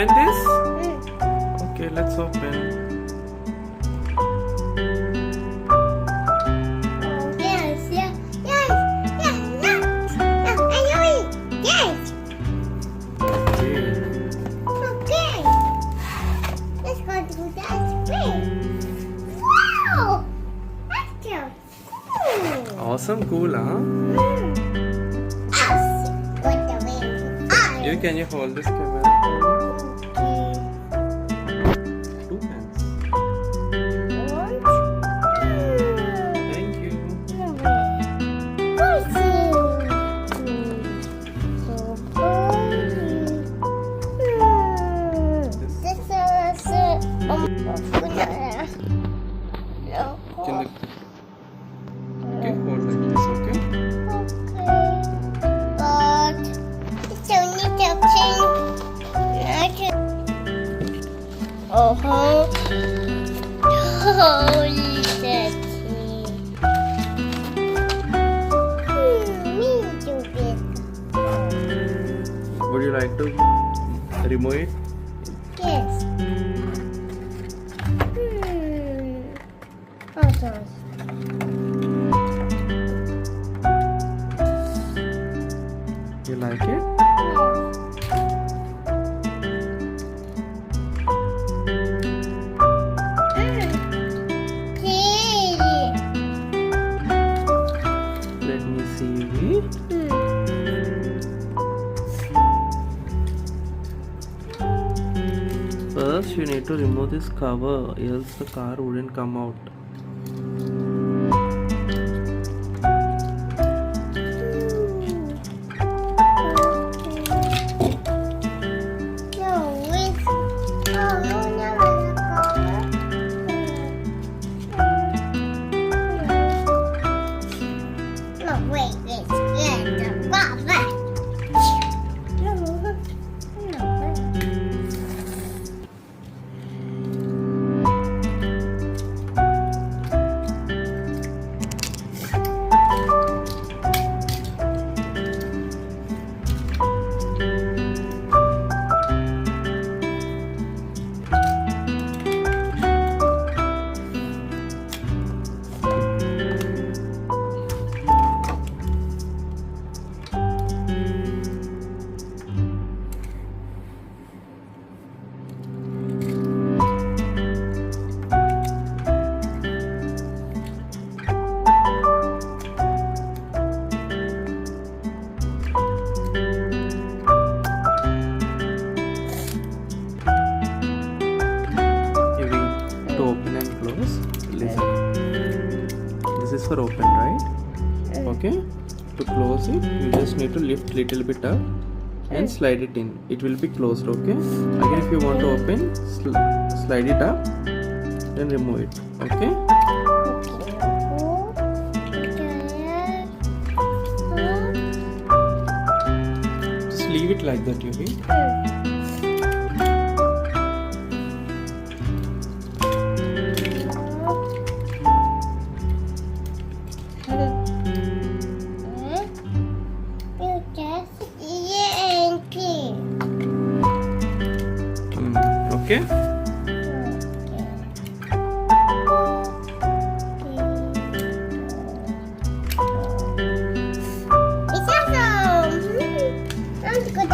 open this? Okay, let's open. Yes. I know it. Yes. Okay. Okay. Let's go to the ice cream. Wow! That's so cool. Awesome, cool, huh? Us. What the wind? Can you hold this camera? Two hands. Thank you. Can you... Okay, hold like this, okay? But it's only touching. Holy touching. Me too big. Would you like to remove it? Yes. Awesome. You like it? Let me see. First, you need to remove this cover, else the car wouldn't come out. This is for open, right? Okay. To close it, you just need to lift little bit up and slide it in. It will be closed. Okay. Again, if you want to open, slide it up, then remove it. Okay. Just leave it like that, Yuvi. Okay. It's awesome. Let's go to